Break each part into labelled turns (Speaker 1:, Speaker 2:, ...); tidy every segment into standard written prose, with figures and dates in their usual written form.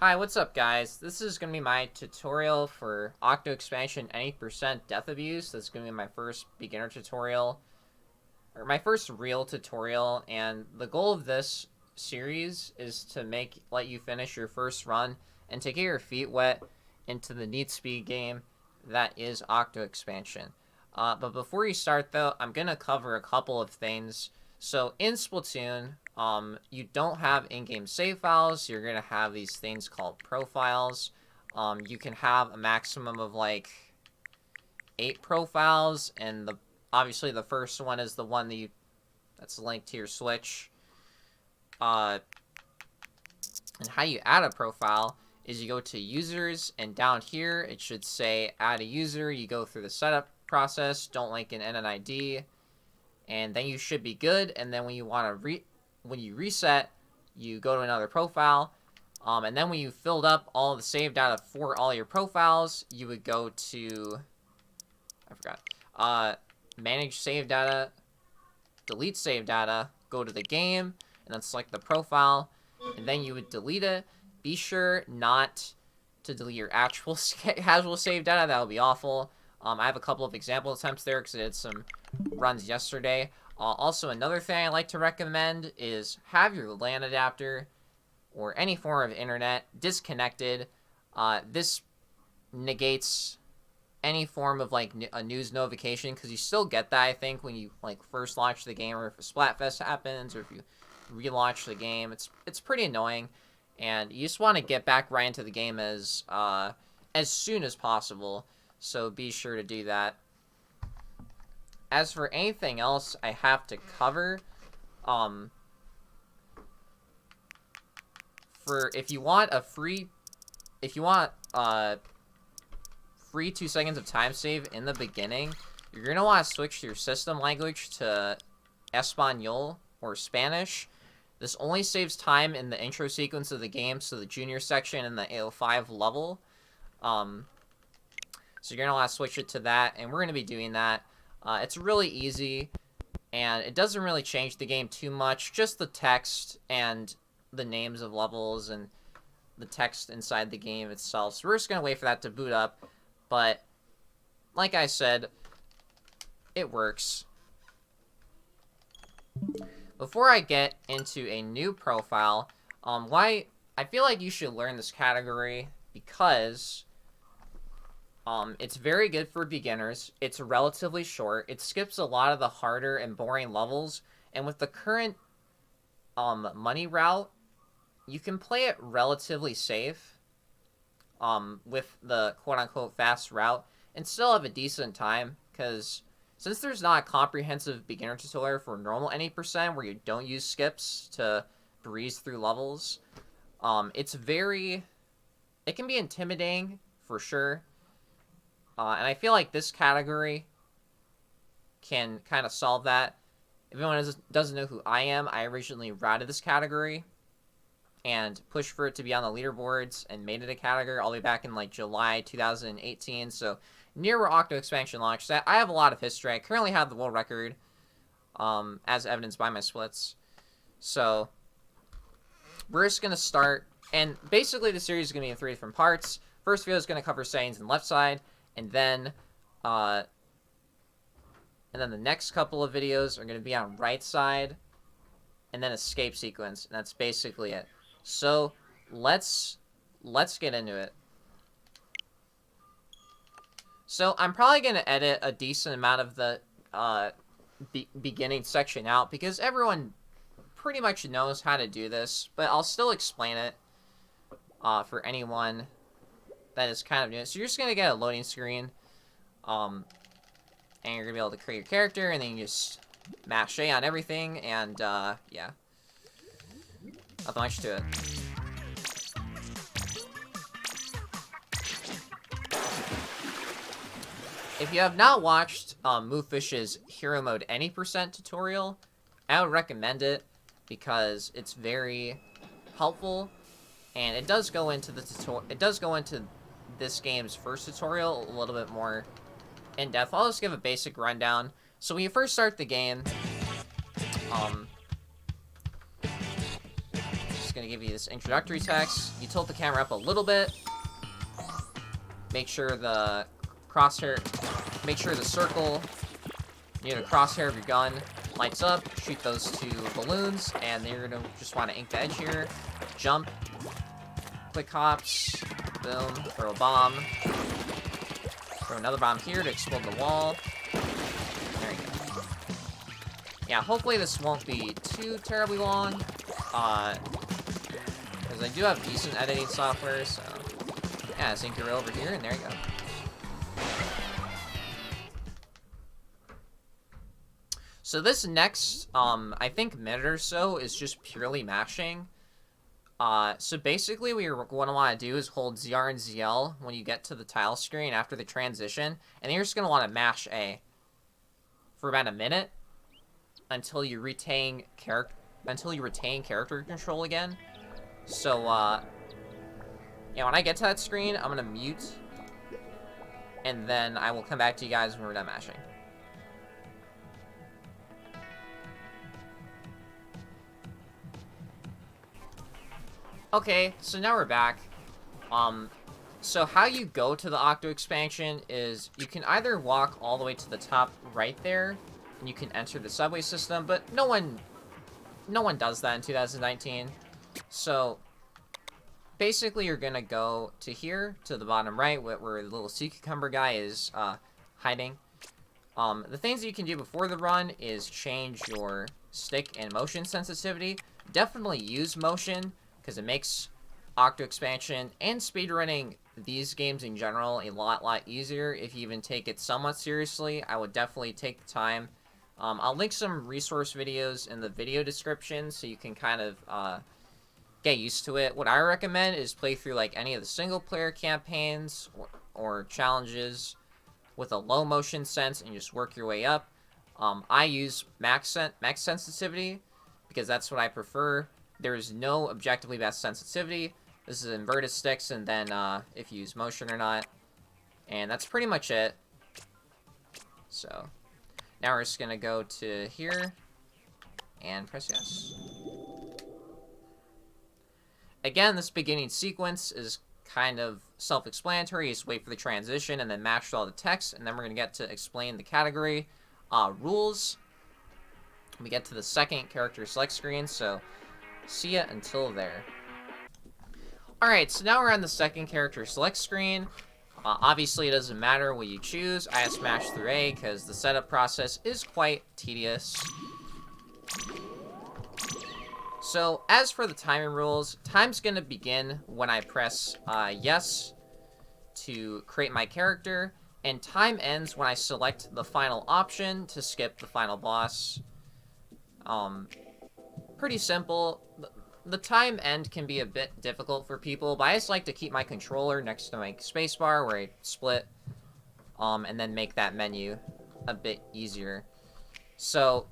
Speaker 1: Hi, what's up guys? This is going to be my tutorial for Octo expansion 90% death abuse. This is going to be my first beginner tutorial, or my first real tutorial, and the goal of this series is to let you finish your first run and to get your feet wet into the neat speed game that is Octo expansion. But before you start though, I'm going to cover a couple of things. So in Splatoon, you don't have in-game save files. You're going to have these things called profiles. You can have a maximum of like 8 profiles, and obviously the first one is the one that's linked to your Switch. And how you add a profile is you go to users, and down here it should say add a user. You go through the setup process, don't link an NNID, and then you should be good. And then when you reset, you go to another profile, and then when you filled up all the save data for all your profiles, you would go to, manage save data, delete save data, go to the game, and then select the profile, and then you would delete it. Be sure not to delete your actual casual save data. That would be awful. I have a couple of example attempts there because I did some runs yesterday. Also, another thing I like to recommend is have your LAN adapter or any form of internet disconnected. This negates any form of like a news notification, because you still get that, I think, when you like first launch the game, or if a Splatfest happens, or if you relaunch the game. It's pretty annoying, and you just want to get back right into the game as soon as possible. So be sure to do that. As for anything else I have to cover, if you want free 2 seconds of time save in the beginning, you're gonna want to switch your system language to Espanol or Spanish. This only saves time in the intro sequence of the game, so the junior section and the AO5 level. So you're going to want to switch it to that, and we're going to be doing that. It's really easy, and it doesn't really change the game too much, just the text and the names of levels and the text inside the game itself. So we're just going to wait for that to boot up, but like I said, it works. Before I get into a new profile, I feel like you should learn this category because it's very good for beginners. It's relatively short. It skips a lot of the harder and boring levels, and with the current money route, you can play it relatively safe with the quote-unquote fast route and still have a decent time, because since there's not a comprehensive beginner tutorial for normal 90% where you don't use skips to breeze through levels, it can be intimidating for sure. And I feel like this category can kind of solve that. If anyone doesn't know who I am, I originally routed this category and pushed for it to be on the leaderboards and made it a category all the way back in like July 2018. So near where Octo expansion launched. I have a lot of history. I currently have the world record, as evidenced by my splits. So we're just going to start. And basically the series is going to be in 3 different parts. First video is going to cover settings and left side. And then the next couple of videos are going to be on right side, and then escape sequence, and that's basically it. So let's get into it. So I'm probably going to edit a decent amount of the beginning section out, because everyone pretty much knows how to do this, but I'll still explain it for anyone that is kind of new. So you're just going to get a loading screen, and you're going to be able to create your character, and then you just mash A on everything, and yeah. Nothing much to it. If you have not watched Moofish's Hero Mode Any % tutorial, I would recommend it because it's very helpful, and it does go into this game's first tutorial a little bit more in depth. I'll just give a basic rundown. So when you first start the game, just going to give you this introductory text. You tilt the camera up a little bit. Make sure the crosshair, make sure the circle near the crosshair of your gun lights up. Shoot those 2 balloons, and then you're going to just want to ink the edge here. Jump. Click hops. Boom. Throw a bomb. Throw another bomb here to explode the wall. There you go. Yeah, hopefully this won't be too terribly long. Because I do have decent editing software, so... Yeah, sync your over here, and there you go. So this next, I think minute or so is just purely mashing. So basically what you're going to want to do is hold ZR and ZL when you get to the tile screen after the transition, and then you're just going to want to mash A for about a minute until you retain character control again. So, yeah, when I get to that screen, I'm going to mute, and then I will come back to you guys when we're done mashing. Okay, so now we're back. So how you go to the Octo expansion is you can either walk all the way to the top right there, and you can enter the subway system, but no one does that in 2019. So basically you're gonna go to here, to the bottom right, where the little sea cucumber guy is hiding. The things that you can do before the run is change your stick and motion sensitivity. Definitely use motion, because it makes Octo expansion and speedrunning these games in general a lot easier if you even take it somewhat seriously. I would definitely take the time. I'll link some resource videos in the video description so you can kind of get used to it. What I recommend is play through like any of the single player campaigns or challenges with a low motion sense and just work your way up. I use max sensitivity because that's what I prefer. There is no objectively best sensitivity. This is inverted sticks, and then if you use motion or not. And that's pretty much it. So, now we're just going to go to here and press yes. Again, this beginning sequence is kind of self-explanatory. You just wait for the transition and then match all the text, and then we're going to get to explain the category rules. We get to the second character select screen, so see ya until there. Alright, so now we're on the second character select screen. Obviously, it doesn't matter what you choose. I smash through A because the setup process is quite tedious. So, as for the timing rules, time's going to begin when I press yes to create my character, and time ends when I select the final option to skip the final boss. Pretty simple. The time end can be a bit difficult for people, but I just like to keep my controller next to my spacebar where I split, and then make that menu a bit easier. So,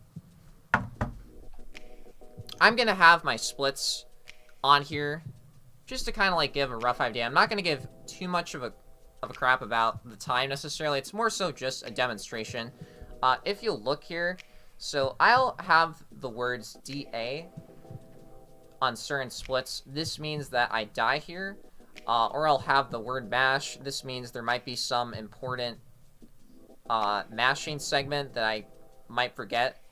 Speaker 1: I'm going to have my splits on here, just to kind of like give a rough idea. I'm not going to give too much of a crap about the time necessarily. It's more so just a demonstration. If you look here, so I'll have the words DA on certain splits. This means that I die here, or I'll have the word mash. This means there might be some important mashing segment that I might forget,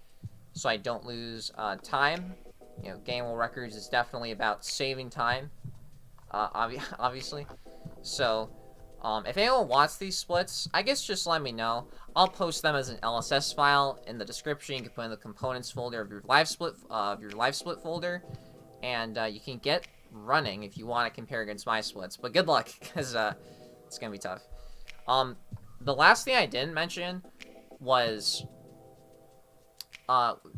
Speaker 1: so I don't lose time. You know, Game World Records is definitely about saving time, obviously. So, if anyone wants these splits, I guess just let me know. I'll post them as an LSS file in the description. You can put in the components folder of your live split folder, and you can get running if you want to compare against my splits. But good luck, because it's gonna be tough. The last thing I didn't mention was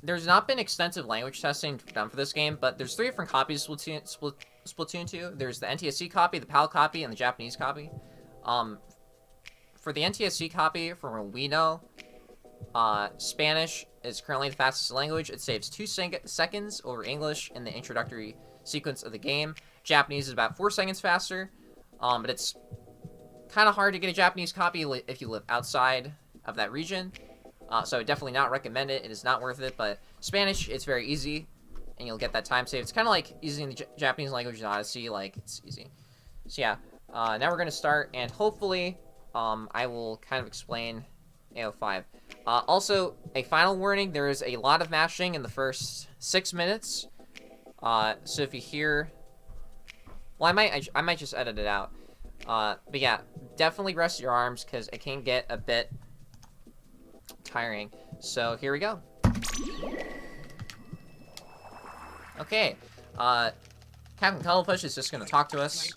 Speaker 1: there's not been extensive language testing done for this game, but there's 3 different copies of Splatoon 2. There's the NTSC copy, the PAL copy, and the Japanese copy. For the NTSC copy, from what we know, Spanish is currently the fastest language. It saves 2 seconds over English in the introductory sequence of the game. Japanese is about 4 seconds faster, but it's kind of hard to get a Japanese copy if you live outside of that region. So I would definitely not recommend it. It is not worth it, but Spanish, it's very easy. and you'll get that time save. It's kind of like using the Japanese language in Odyssey, like, it's easy. So yeah, now we're going to start, and hopefully, I will kind of explain AO5. Also, a final warning, there is a lot of mashing in the first 6 minutes. So if you hear... Well, I might just edit it out. But yeah, definitely rest your arms, because it can get a bit tiring. So here we go. Okay, Captain Cuttlefish is just gonna talk to us,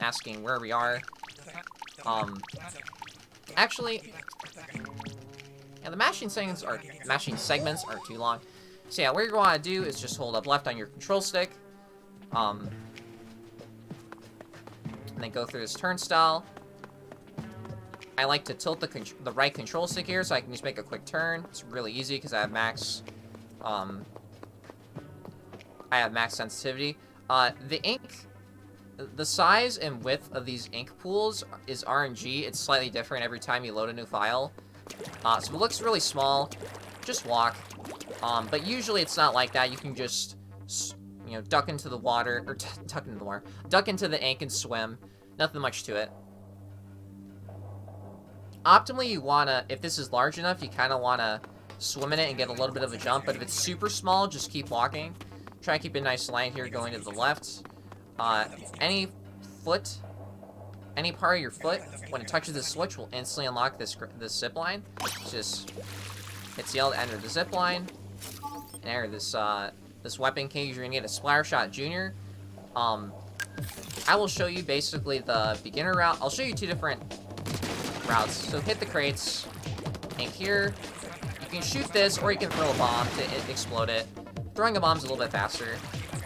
Speaker 1: asking where we are. Actually, yeah, the mashing segments are too long. So yeah, what you're gonna do is just hold up left on your control stick, and then go through this turnstile. I like to tilt the right control stick here so I can just make a quick turn. It's really easy because I have max sensitivity. The ink, the size and width of these ink pools is RNG. It's slightly different every time you load a new file. So if it looks really small, just walk. But usually it's not like that. You can just, you know, duck into the water, or duck into the ink and swim. Nothing much to it. Optimally, you wanna, if this is large enough, you kind of wanna swim in it and get a little bit of a jump. But if it's super small, just keep walking. Try to keep a nice line here going to the left. Any part of your foot, when it touches the switch, will instantly unlock this zip line. Just hit CL to enter the zip line. And enter this weapon cage. You're gonna get a Splatter Shot Junior. I will show you basically the beginner route. I'll show you two different routes. So hit the crates, and here you can shoot this, or you can throw a bomb to explode it. Throwing a bomb's a little bit faster.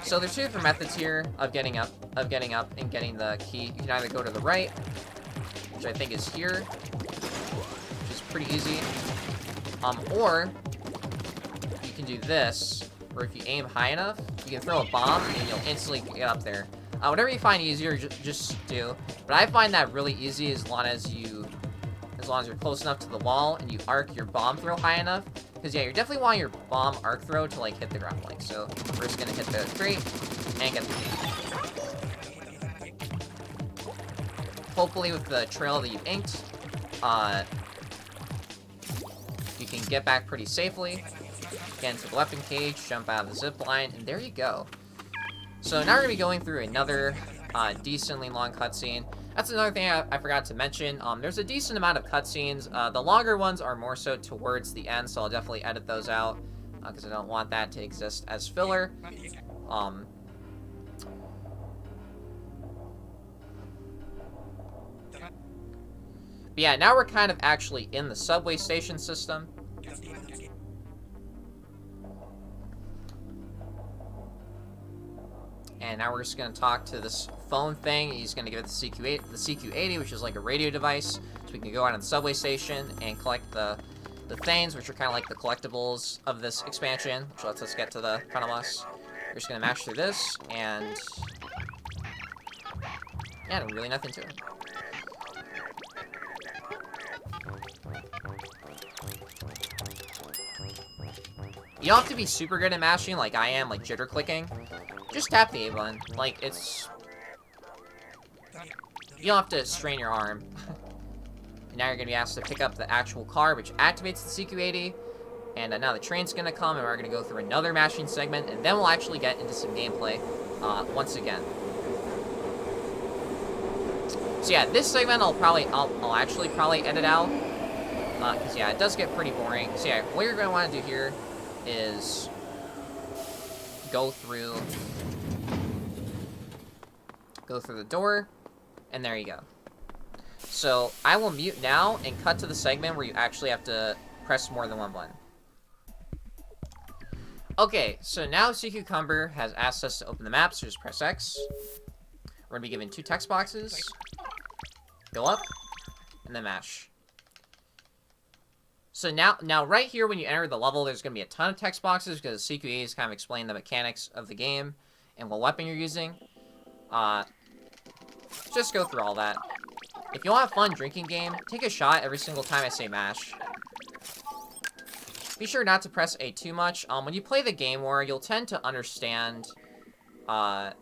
Speaker 1: So there's two different methods here of getting up and getting the key. You can either go to the right, which I think is here, which is pretty easy, or you can do this, where if you aim high enough, you can throw a bomb and you'll instantly get up there. Whatever you find easier, just do. But I find that really easy as long as you're close enough to the wall and you arc your bomb throw high enough. Because, yeah, you're definitely wanting your bomb arc throw to, like, hit the ground. Like, so we're just going to hit the crate and get the key. Hopefully, with the trail that you've inked, you can get back pretty safely. Get into the weapon cage, jump out of the zip line, and there you go. So now we're going to be going through another decently long cutscene. That's another thing I forgot to mention. There's a decent amount of cutscenes. The longer ones are more so towards the end, so I'll definitely edit those out because I don't want that to exist as filler. But yeah, now we're kind of actually in the subway station system. And now we're just going to talk to this phone thing. He's going to give it the CQ80, which is like a radio device. So we can go out on the subway station and collect the things, which are kind of like the collectibles of this expansion, which lets us get to the front of us. We're just going to mash through this, and yeah, really nothing to it. You don't have to be super good at mashing like I am, like jitter clicking. Just tap the A button. Like, it's... You don't have to strain your arm. And now you're going to be asked to pick up the actual car, which activates the CQ80. And now the train's going to come, and we're going to go through another mashing segment, and then we'll actually get into some gameplay once again. So yeah, this segment I'll actually probably edit out. Because yeah, it does get pretty boring. So yeah, what you're going to want to do here is go through the door, and there you go. So I will mute now and cut to the segment where you actually have to press more than one button. Okay, so now Sea Cucumber has asked us to open the map, so just press X. We're gonna be given two text boxes. Go up, and then mash. So now right here, when you enter the level, there's gonna be a ton of text boxes because CQE is kind of explaining the mechanics of the game and what weapon you're using. Just go through all that. If you want a fun drinking game, take a shot every single time I say mash. be sure not to press A too much. When you play the game more, you'll tend to understand, like,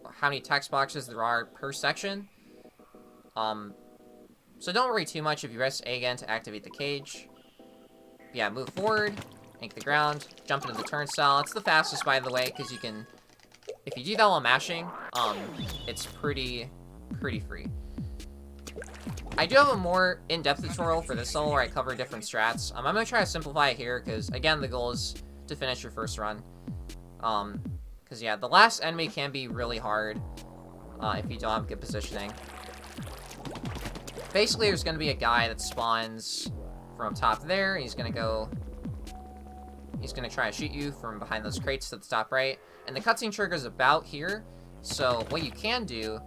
Speaker 1: how many text boxes there are per section. So don't worry too much if you press A again to activate the cage. Yeah, move forward, ink the ground, jump into the turnstile. It's the fastest, by the way, because you can, if you do that while mashing, it's pretty free. I do have a more in-depth tutorial for this level where I cover different strats. I'm gonna try to simplify it here, because, again, the goal is to finish your first run. Because, yeah, the last enemy can be really hard if you don't have good positioning. Basically, there's going to be a guy that spawns from top there, and he's going to try to shoot you from behind those crates to the top right. And the cutscene trigger is about here, so what you can do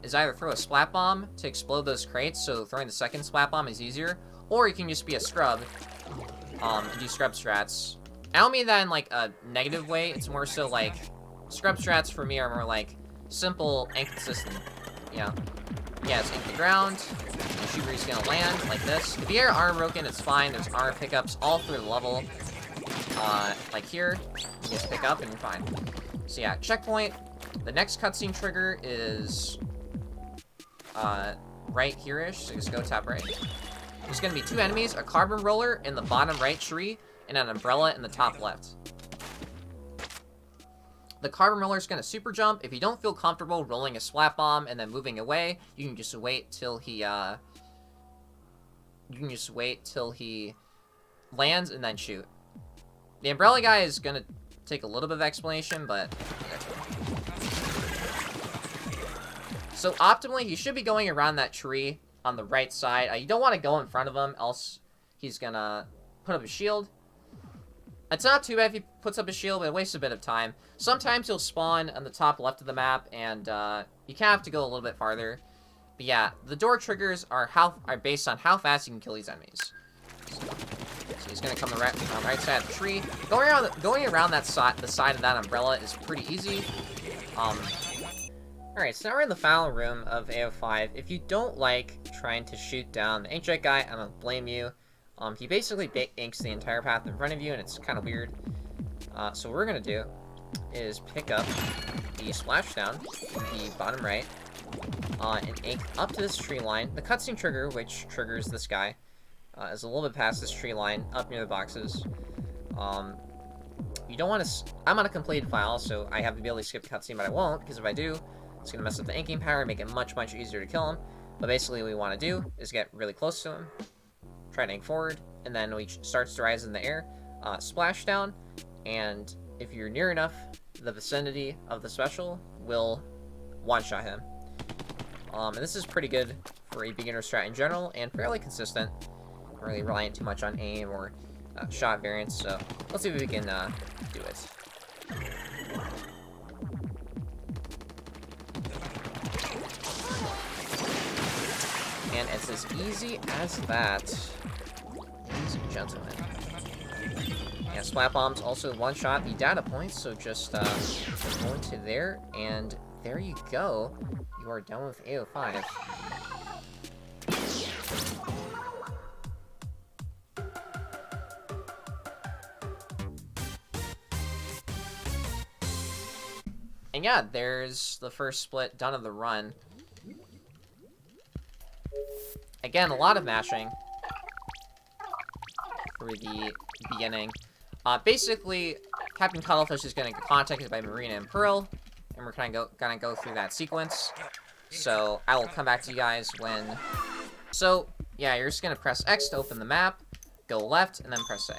Speaker 1: is either throw a splat bomb to explode those crates, so throwing the second splat bomb is easier, or you can just be a scrub and do scrub strats. I don't mean that in, like, a negative way. It's more so, like, scrub strats for me are more, like, simple and consistent, you know? Yeah, it's ink the ground. The shooter's gonna land like this. If you hear arm broken, it's fine. There's arm pickups all through the level. Like here, you just pick up and you're fine. So yeah, checkpoint. The next cutscene trigger is right here-ish, so just go top right. There's gonna be two enemies, a carbon roller in the bottom right tree, and an umbrella in the top left. The carbon roller is going to super jump. If you don't feel comfortable rolling a splat bomb and then moving away, you can just wait till he lands and then shoot. The umbrella guy is going to take a little bit of explanation, but so optimally, he should be going around that tree on the right side. You don't want to go in front of him, else he's going to put up a shield. It's not too bad if he puts up a shield, but it wastes a bit of time. Sometimes he'll spawn on the top left of the map, and you kind of have to go a little bit farther. But yeah, the door triggers are based on how fast you can kill these enemies. So he's going to come on the right side of the tree. Going around the side of that umbrella is pretty easy. Alright, so now we're in the final room of AO5. If you don't like trying to shoot down the inkjet guy, I don't blame you. He basically inks the entire path in front of you, and it's kind of weird. So what we're going to do is pick up the splashdown in the bottom right, and ink up to this tree line. The cutscene trigger, which triggers this guy, is a little bit past this tree line, up near the boxes. You don't want to... I'm on a completed file, so I have the ability to skip the cutscene, but I won't, because if I do, it's going to mess up the inking power and make it much, much easier to kill him. But basically what we want to do is get really close to him, try to ink forward, and then when he starts to rise in the air, splash down, and if you're near enough, the vicinity of the special will one-shot him. And this is pretty good for a beginner strat in general, and fairly consistent. Not really reliant too much on aim or shot variance, so let's see if we can do it. And it's as easy as that, ladies and gentlemen. Yeah, splat bombs also one-shot the data points, so just go into there, and there you go. You are done with AO5. And yeah, there's the first split done of the run. Again, a lot of mashing for the beginning. Basically, Captain Cuttlefish is getting contacted by Marina and Pearl, and we're kind of gonna go through that sequence. So I will come back to you guys when... So, yeah, you're just gonna press X to open the map, go left, and then press A.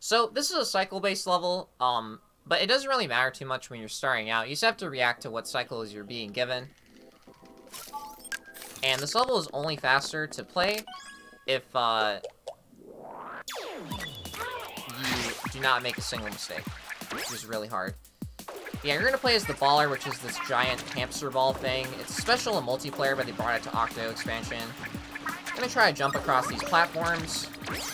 Speaker 1: So, this is a cycle-based level, but it doesn't really matter too much when you're starting out. You just have to react to what cycles you're being given. And this level is only faster to play if you do not make a single mistake, which is really hard. Yeah, you're going to play as the baller, which is this giant hamster ball thing. It's special in multiplayer, but they brought it to Octo expansion. I'm going to try to jump across these platforms.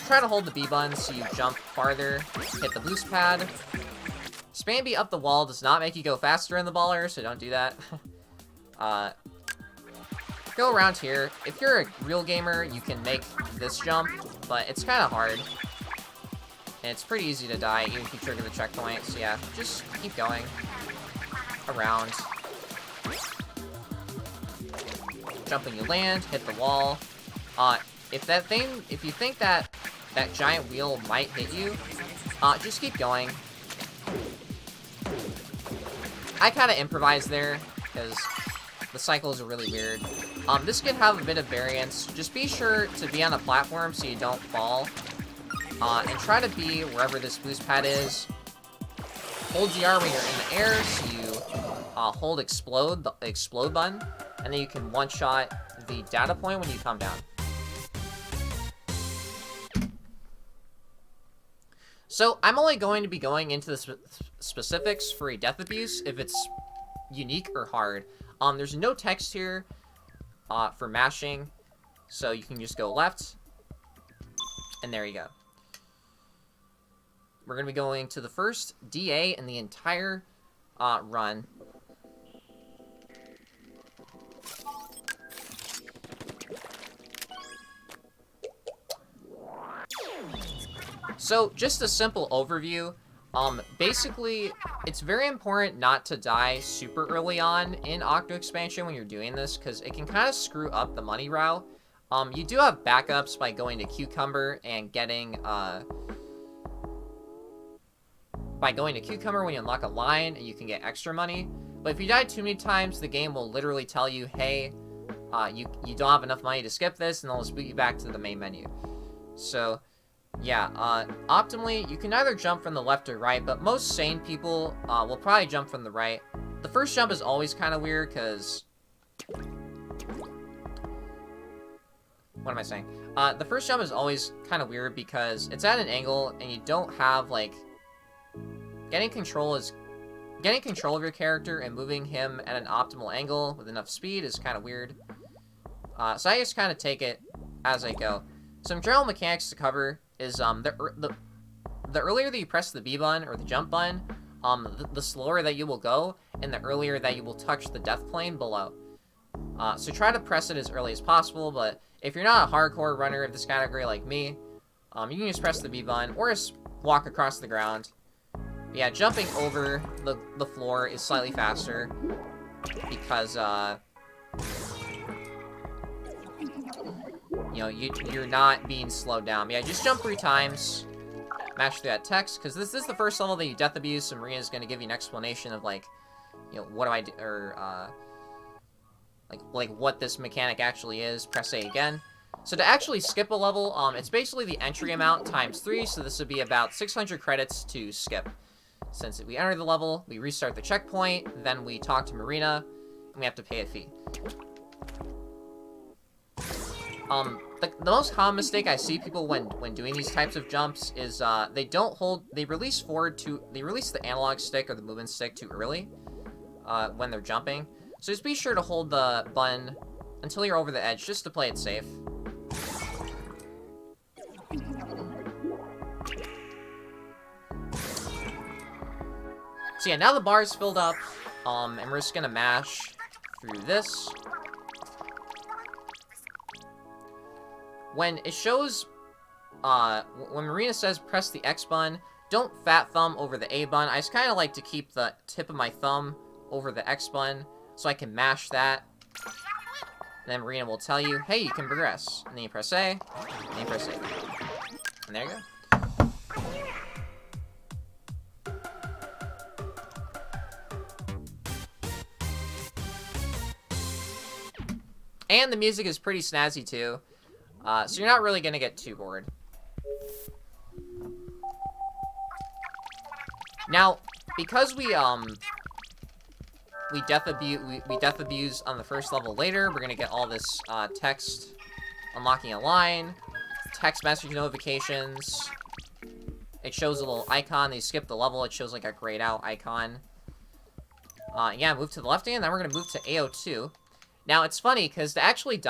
Speaker 1: Try to hold the B button so you jump farther. Hit the boost pad. Spam B up the wall does not make you go faster in the baller, so don't do that. go around here. If you're a real gamer, you can make this jump, but it's kind of hard. And it's pretty easy to die, even if you trigger the checkpoint. So yeah, just keep going around. Jump when you land, hit the wall. If you think that giant wheel might hit you, just keep going. I kind of improvised there, because the cycles are really weird. This can have a bit of variance. Just be sure to be on a platform so you don't fall. And try to be wherever this boost pad is. Hold GR when you're in the air, so you hold explode, the explode button, and then you can one-shot the data point when you come down. So, I'm only going to be going into the specifics for a death abuse if it's unique or hard. There's no text here for mashing, so you can just go left, and there you go. We're going to be going to the first DA in the entire run. So, just a simple overview. Basically, it's very important not to die super early on in Octo expansion when you're doing this, because it can kind of screw up the money route. You do have backups by going to Cucumber and getting, when you unlock a line, and you can get extra money. But if you die too many times, the game will literally tell you, hey, you don't have enough money to skip this, and they'll just boot you back to the main menu. So, yeah, optimally, you can either jump from the left or right, but most sane people will probably jump from the right. The first jump is always kind of weird, because... What am I saying? The first jump is always kind of weird because it's at an angle, and you don't have, like... Getting control of your character and moving him at an optimal angle with enough speed is kind of weird. So I just kind of take it as I go. Some general mechanics to cover is the earlier that you press the B button or the jump button, the slower that you will go, and the earlier that you will touch the death plane below. So try to press it as early as possible, but if you're not a hardcore runner of this category like me, you can just press the B button or just walk across the ground. Yeah, jumping over the floor is slightly faster because, you know, you're not being slowed down. But yeah, just jump 3 times, mash through that text, because this is the first level that you death abuse, and Marina's going to give you an explanation of, like, you know, what do I do, or, like what this mechanic actually is. Press A again. So to actually skip a level, it's basically the entry amount times 3, so this would be about 600 credits to skip. Since we enter the level, we restart the checkpoint, then we talk to Marina, and we have to pay a fee. The most common mistake I see people when doing these types of jumps is they release the analog stick or the movement stick too early when they're jumping. So just be sure to hold the button until you're over the edge, just to play it safe. So yeah, now the bar is filled up, and we're just gonna mash through this. When it shows, when Marina says press the X button, don't fat thumb over the A button. I just kind of like to keep the tip of my thumb over the X button, so I can mash that. And then Marina will tell you, hey, you can progress. And then you press A, and then you press A. And there you go. And the music is pretty snazzy, too. So you're not really going to get too bored. Now, because we death abuse on the first level later, we're going to get all this text unlocking a line, text message notifications. It shows a little icon. They skip the level. It shows like a grayed out icon. Yeah, move to the left hand. Then we're going to move to AO2. Now, it's funny, because to actually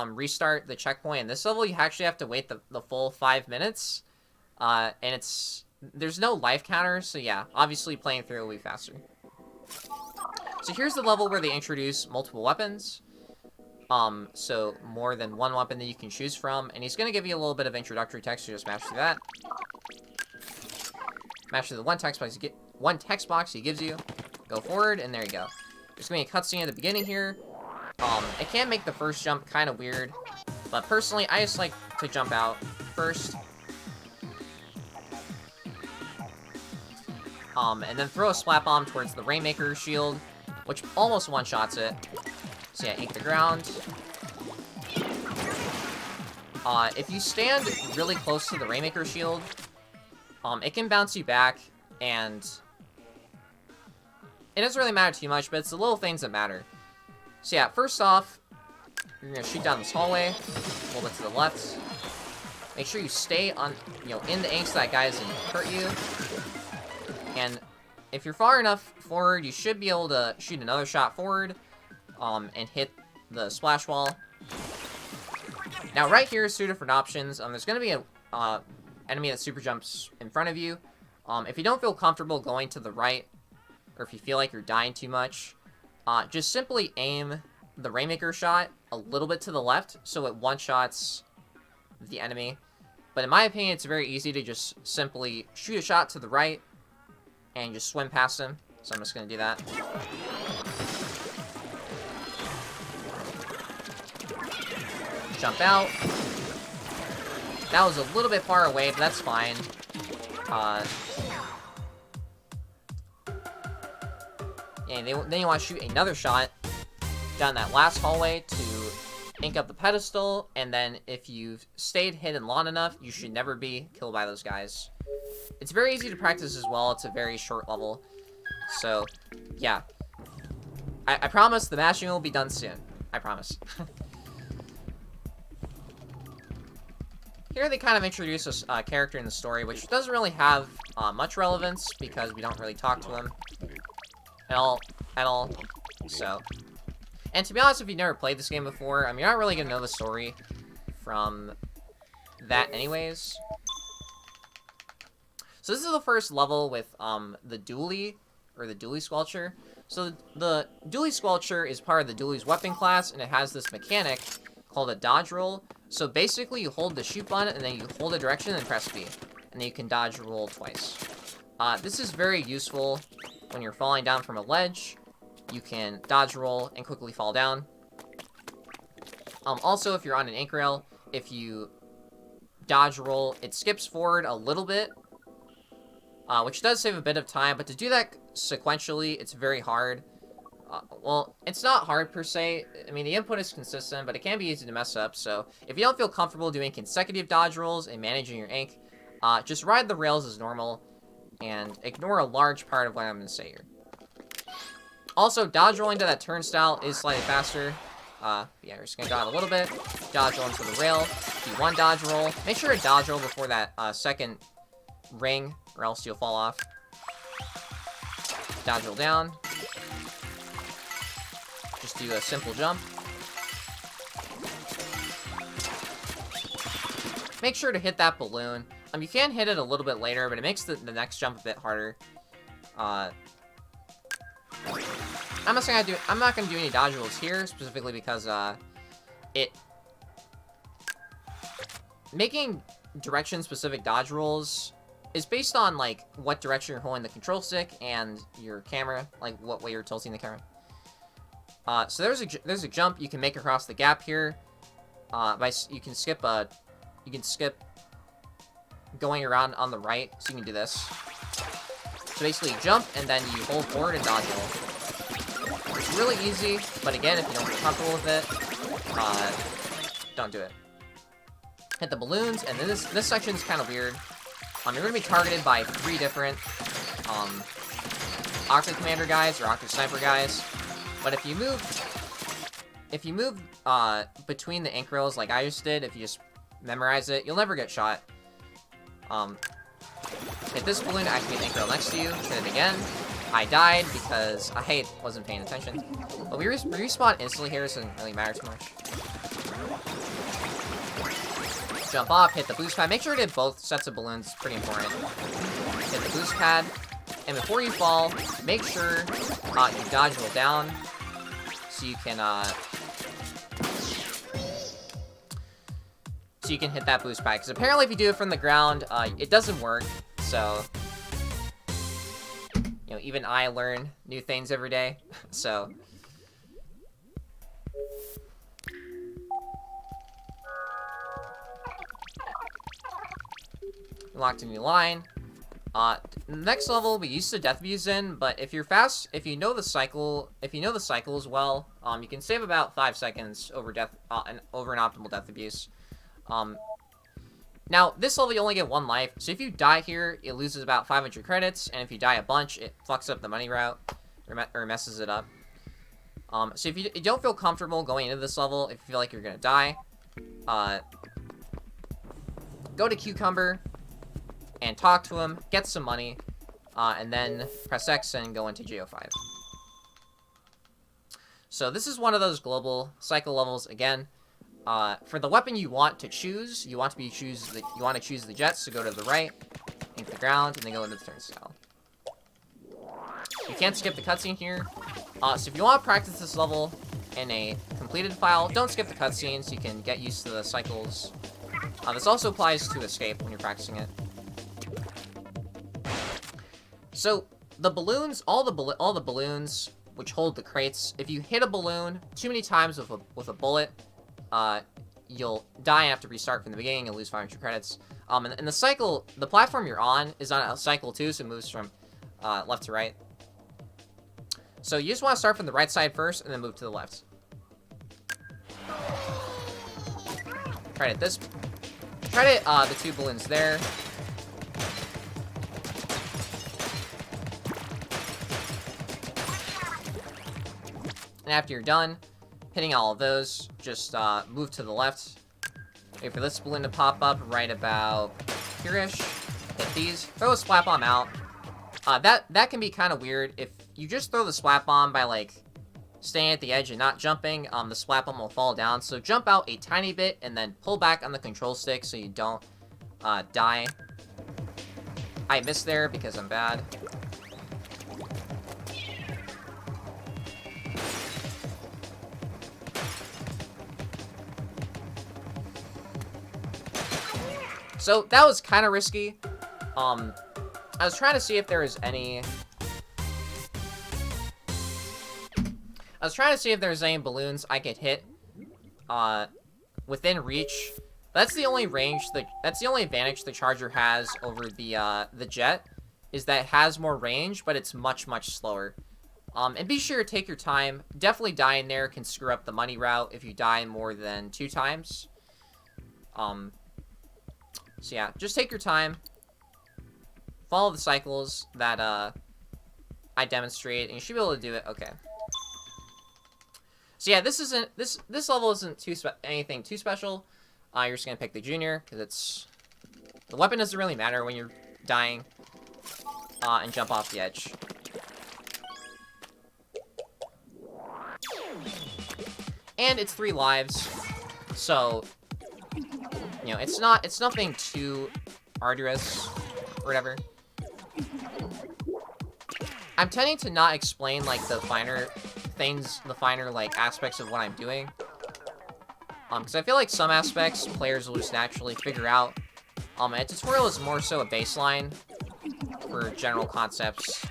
Speaker 1: restart the checkpoint in this level, you actually have to wait the full 5 minutes. And there's no life counter, so yeah, obviously playing through will be faster. So here's the level where they introduce multiple weapons. So more than one weapon that you can choose from, and he's gonna give you a little bit of introductory text, so just mash through that. Mash through the one text box he gives you. Go forward, and there you go. There's gonna be a cutscene at the beginning here. It can make the first jump kind of weird, but personally, I just like to jump out first. And then throw a splat bomb towards the Rainmaker shield, which almost one-shots it. So yeah, ink the ground. If you stand really close to the Rainmaker shield, it can bounce you back, and it doesn't really matter too much, but it's the little things that matter. So yeah, first off, you're gonna shoot down this hallway, a little bit to the left. Make sure you stay on, in the ink so that guy doesn't hurt you. And if you're far enough forward, you should be able to shoot another shot forward, and hit the splash wall. Now, right here is two different options. There's going to be a enemy that super jumps in front of you. If you don't feel comfortable going to the right, or if you feel like you're dying too much, just simply aim the Rainmaker shot a little bit to the left, so it one-shots the enemy. But in my opinion, it's very easy to just simply shoot a shot to the right, and just swim past him. So I'm just going to do that. Jump out. That was a little bit far away, but that's fine. And then you want to shoot another shot down that last hallway to ink up the pedestal, and then if you've stayed hidden long enough, you should never be killed by those guys. It's very easy to practice as well. It's a very short level. So, yeah. I promise the mashing will be done soon. I promise. Here they kind of introduce a character in the story, which doesn't really have much relevance, because we don't really talk to him at all. So, and to be honest, if you've never played this game before, you're not really going to know the story from that anyways. So this is the first level with the dually, or the dually sculpture. So the dually sculpture is part of the dually's weapon class, and it has this mechanic called a dodge roll. So basically, you hold the shoot button, and then you hold a direction and press B, and then you can dodge roll twice. This is very useful when you're falling down from a ledge. You can dodge roll and quickly fall down. Also, if you're on an ink rail, if you dodge roll, it skips forward a little bit, which does save a bit of time, but to do that sequentially, it's very hard. Well, it's not hard per se. The input is consistent, but it can be easy to mess up, so if you don't feel comfortable doing consecutive dodge rolls and managing your ink, just ride the rails as normal, and ignore a large part of what I'm going to say here. Also, dodge rolling to that turnstile is slightly faster. Yeah, we're just going to dodge a little bit, dodge roll into the rail, do one dodge roll. Make sure to dodge roll before that second ring, or else you'll fall off. Dodge roll down. Just do a simple jump. Make sure to hit that balloon. You can hit it a little bit later, but it makes the next jump a bit harder. I'm not gonna do any dodge rolls here, specifically because making direction-specific dodge rolls is based on like what direction you're holding the control stick and your camera, like what way you're tilting the camera. So there's a jump you can make across the gap here. You can skip going around on the right, so you can do this. So basically, you jump and then you hold forward and dodge roll. It's really easy, but again, if you don't feel comfortable with it, don't do it. Hit the balloons, and then this section is kind of weird. You're going to be targeted by 3 different Octo Commander guys or Octo Sniper guys. But if you move between the ink rails like I just did, if you just memorize it, you'll never get shot. Hit this balloon to activate the ink rail next to you. Hit it again. I died because I wasn't paying attention. But we respawn instantly here, so it doesn't really matter too much. Jump off, hit the boost pad. Make sure to hit both sets of balloons. It's pretty important. Hit the boost pad. And before you fall, make sure you dodge roll down so you can so you can hit that boost pack. Because apparently if you do it from the ground, it doesn't work. So, you know, even I learn new things every day. So, unlocked a new line. Next level we used to death abuse in, but if you're fast, if you know the cycle as well, you can save about 5 seconds over over an optimal death abuse. Now this level you only get 1 life, so if you die here, it loses about 500 credits, and if you die a bunch, it fucks up the money route or messes it up. So if you don't feel comfortable going into this level, if you feel like you're gonna die, go to Cucumber and talk to him, get some money, and then press X and go into GO5. So this is one of those global cycle levels again. For the weapon you want to choose, you want to choose the jets, so go to the right, ink the ground, and then go into the turnstile. You can't skip the cutscene here. So if you want to practice this level in a completed file, don't skip the cutscene so you can get used to the cycles. This also applies to escape when you're practicing it. So the balloons, all the balloons which hold the crates, if you hit a balloon too many times with a bullet, you'll die and have to restart from the beginning. You'll lose 500 credits. And the cycle, the platform you're on is on a cycle too, so it moves from left to right. So you just want to start from the right side first and then move to the left. Try it the 2 balloons there. And after you're done hitting all of those, just move to the left. Wait for this balloon to pop up right about here-ish. Hit these. Throw a splat bomb out. That can be kind of weird. If you just throw the splat bomb by, like, staying at the edge and not jumping, the splat bomb will fall down. So jump out a tiny bit and then pull back on the control stick so you don't die. I missed there because I'm bad. So that was kind of risky. I was trying to see if there was any... balloons I could hit within reach. That's the only that's the only advantage the Charger has over the Jet, is that it has more range, but it's much, much slower. And be sure to take your time. Definitely dying there can screw up the money route if you die more than 2 times. So yeah, just take your time. Follow the cycles that I demonstrate, and you should be able to do it. Okay. So yeah, this level isn't anything too special. You're just gonna pick the Junior because the weapon doesn't really matter when you're dying, and jump off the edge. And it's 3 lives, so you know it's nothing too arduous or whatever. I'm tending to not explain like the finer things, like aspects of what I'm doing, because I feel like some aspects players will just naturally figure out. A tutorial is more so a baseline for general concepts,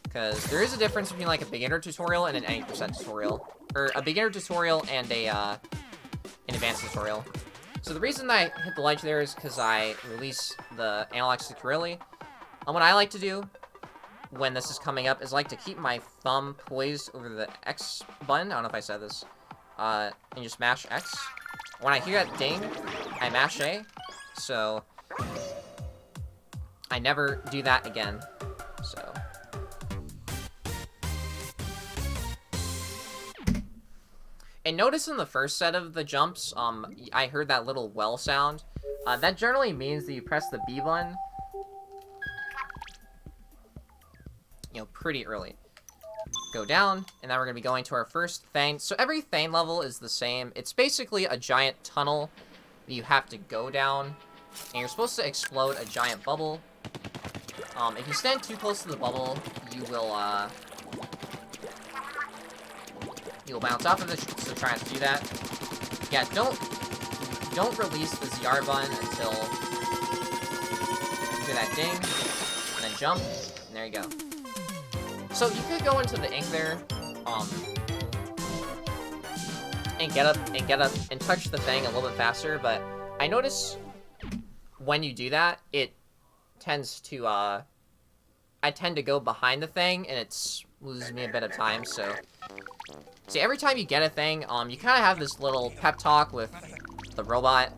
Speaker 1: because there is a difference between like a beginner tutorial and an 80% tutorial, or a beginner tutorial and an advanced tutorial. So the reason that I hit the ledge there is because I release the analog stick early. And what I like to do when this is coming up is I like to keep my thumb poised over the X button. I don't know if I said this. And just mash X. When I hear that ding, I mash A. So I never do that again. So. And notice in the first set of the jumps, I heard that little well sound. That generally means that you press the B button, you know, pretty early. Go down, and now we're going to be going to our first Thane. So every Thane level is the same. It's basically a giant tunnel that you have to go down, and you're supposed to explode a giant bubble. If you stand too close to the bubble, you'll bounce off of this, so try not to do that. Yeah, don't release the ZR button until you do that ding, and then jump, and there you go. So you could go into the ink there, and get up and touch the thing a little bit faster, but I notice when you do that, it tends to, I tend to go behind the thing, and it loses me a bit of time, so... See, every time you get a thing, you kind of have this little pep talk with the robot.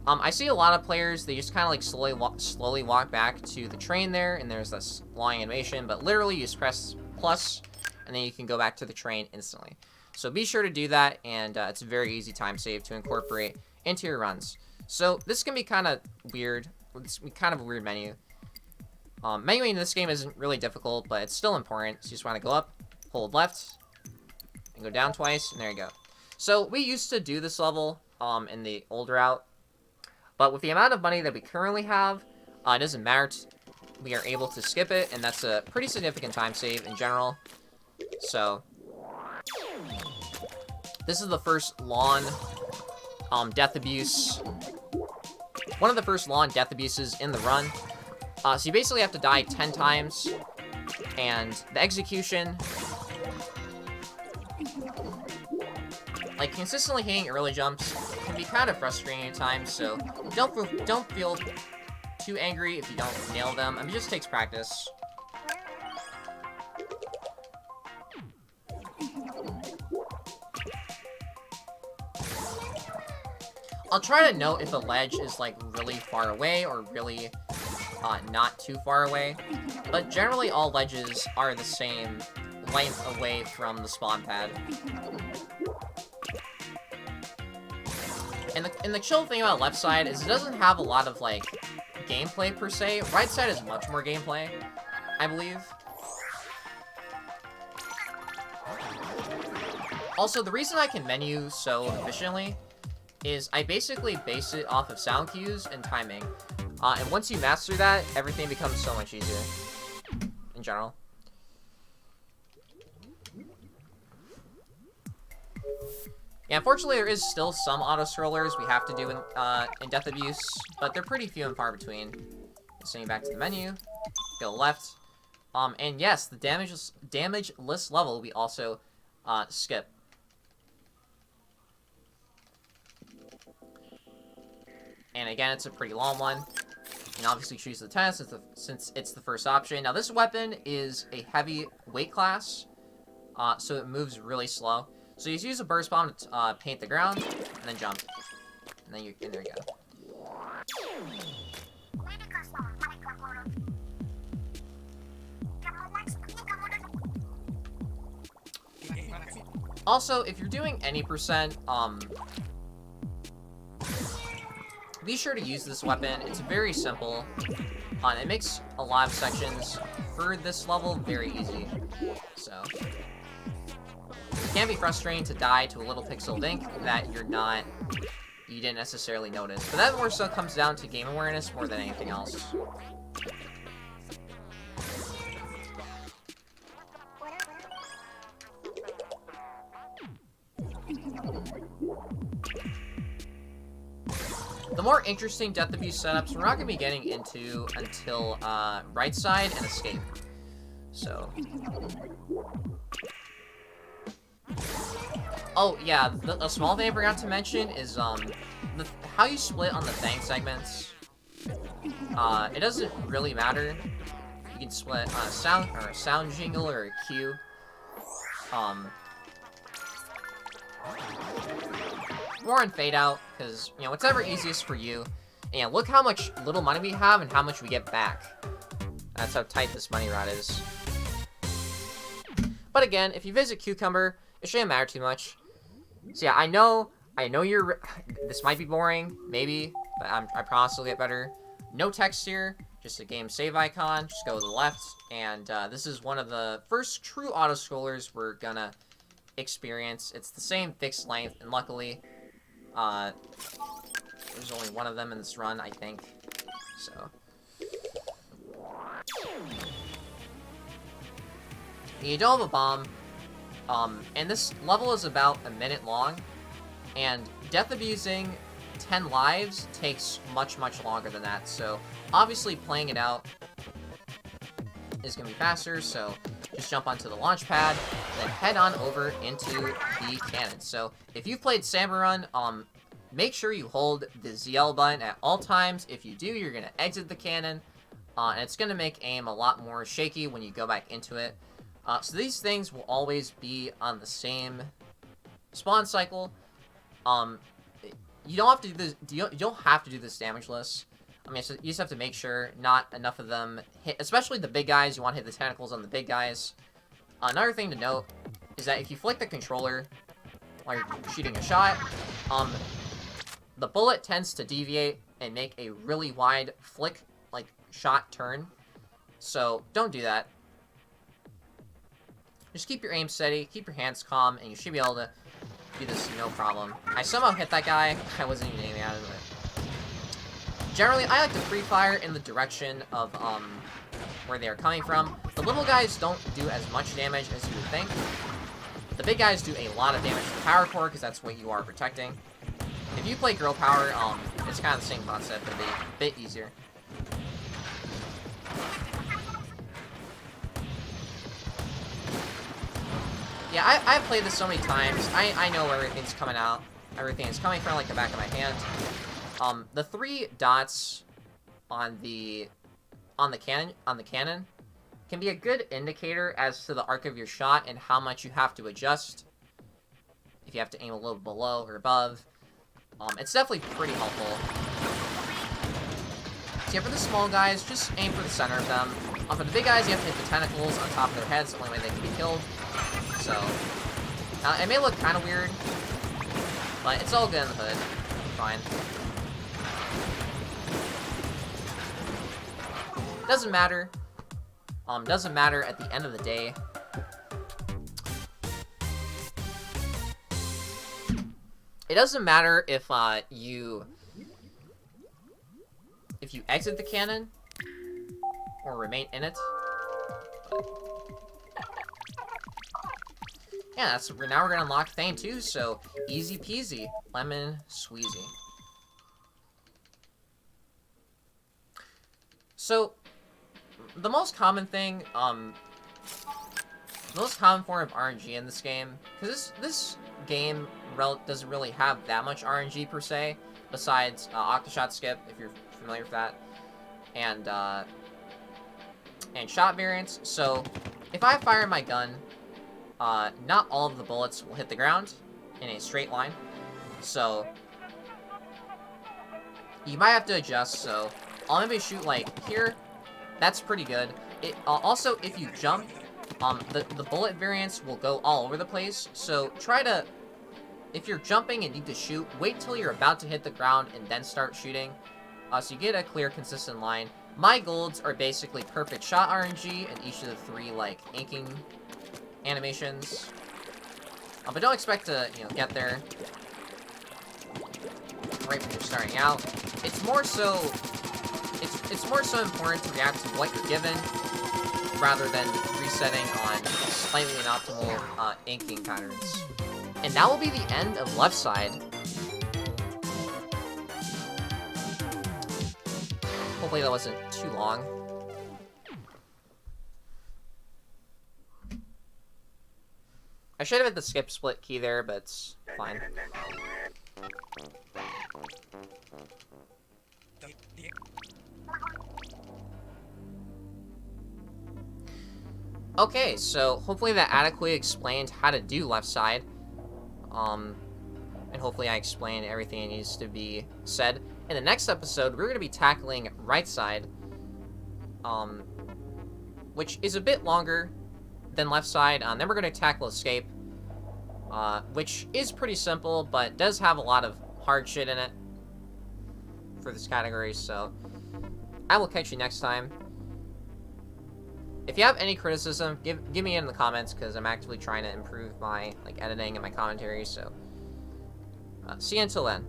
Speaker 1: I see a lot of players, they just kind of like slowly walk back to the train there, and there's this long animation, but literally you just press plus, and then you can go back to the train instantly. So be sure to do that, and it's a very easy time save to incorporate into your runs. So this can be kind of weird. It's kind of a weird menu. Menuing in this game isn't really difficult, but it's still important. So you just want to go up, hold left, and go down twice, and there you go. So we used to do this level in the old route, but with the amount of money that we currently have, it doesn't matter. We are able to skip it, and that's a pretty significant time save in general. So this is the first lawn death abuse. One of the first lawn death abuses in the run. So you basically have to die 10 times, and the execution, like consistently hitting early jumps, can be kind of frustrating at times. So don't feel too angry if you don't nail them. I mean, it just takes practice. I'll try to note if a ledge is like really far away or really not too far away, but generally all ledges are the same length away from the spawn pad. And the chill thing about left side is it doesn't have a lot of like gameplay per se. Right side is much more gameplay, I believe. Also, the reason I can menu so efficiently is I basically base it off of sound cues and timing. And once you master that, everything becomes so much easier, in general. Yeah, unfortunately, there is still some auto-scrollers we have to do in Death Abuse, but they're pretty few and far between. Sending back to the menu, go left. And yes, the damage list level we also skip. And again, it's a pretty long one. And obviously choose the 10 since it's the first option. Now this weapon is a heavy weight class, so it moves really slow. So you just use a burst bomb to paint the ground, and then jump. And then there you go. Also, if you're doing any percent, be sure to use this weapon. It's very simple. It makes a lot of sections for this level very easy. So it can be frustrating to die to a little pixel ink that you didn't necessarily notice. But that more so comes down to game awareness more than anything else. The more interesting Death Abuse setups we're not going to be getting into until right side and escape. So. Oh yeah, a small thing I forgot to mention is how you split on the Fang segments. It doesn't really matter. You can split on a sound jingle or a cue. More on fade out, because, you know, whatever easiest for you. And look how much little money we have and how much we get back. That's how tight this money route is. But again, if you visit Cucumber, it shouldn't matter too much. So yeah, I know this might be boring, maybe, but I promise it'll get better. No text here, just a game save icon, just go to the left, and this is one of the first true auto-scrollers we're gonna experience. It's the same fixed length, and luckily, there's only one of them in this run, I think, so. You don't have a bomb, and this level is about a minute long, And death abusing 10 lives takes much longer than that, so obviously playing it out is going to be faster, so just jump onto the launch pad, then head on over into the cannon. So if you've played Salmon Run, make sure you hold the ZL button at all times. If you do, you're going to exit the cannon, and it's going to make aim a lot more shaky when you go back into it. So these things will always be on the same spawn cycle. You don't have to do this. You don't have to do this damageless. I mean, so you just have to make sure not enough of them hit, especially the big guys. You want to hit the tentacles on the big guys. Another thing to note is that if you flick the controller while you're shooting a shot, the bullet tends to deviate and make a really wide flick, like, shot turn. So don't do that. Just keep your aim steady, keep your hands calm, and you should be able to do this no problem. I somehow hit that guy. I wasn't even aiming at him. Generally, I like to pre-fire in the direction of where they are coming from. The little guys don't do as much damage as you would think. The big guys do a lot of damage to the power core because that's what you are protecting. If you play Girl Power, it's kind of the same concept, but a bit easier. Yeah, I've played this so many times. I know where everything's coming out. Everything is coming from like the back of my hand. The 3 dots on the cannon can be a good indicator as to the arc of your shot and how much you have to adjust. If you have to aim a little below or above, it's definitely pretty helpful. So yeah, for the small guys, just aim for the center of them. For the big guys, you have to hit the tentacles on top of their heads. The only way they can be killed. So it may look kind of weird, but it's all good in the hood. Fine. Doesn't matter. Doesn't matter at the end of the day. It doesn't matter if you exit the cannon or remain in it. Yeah, now we're gonna unlock Thane 2, so easy peasy, lemon squeezy. So the most common thing, the most common form of RNG in this game, because this game doesn't really have that much RNG per se, besides Octo skip, if you're familiar with that, and shot variants. So if I fire my gun, not all of the bullets will hit the ground in a straight line, so you might have to adjust. So I'll maybe shoot like here. That's pretty good. Also, if you jump, the bullet variants will go all over the place. So try to, if you're jumping and need to shoot, wait till you're about to hit the ground and then start shooting, so you get a clear, consistent line. My golds are basically perfect shot RNG in each of the 3 like inking animations, but don't expect to get there right when you're starting out. It's more so important to react to what you're given rather than resetting on slightly inoptimal inking patterns. And that will be the end of left side. Hopefully that wasn't too long. I should have hit the skip split key there, but it's fine. Okay, so hopefully that adequately explained how to do left side. And hopefully I explained everything that needs to be said. In the next episode, we're going to be tackling right side, which is a bit longer than left side. Then we're going to tackle escape, which is pretty simple, but does have a lot of hard shit in it for this category, so I will catch you next time. If you have any criticism, give me in the comments, because I'm actively trying to improve my editing and my commentary, so see you until then.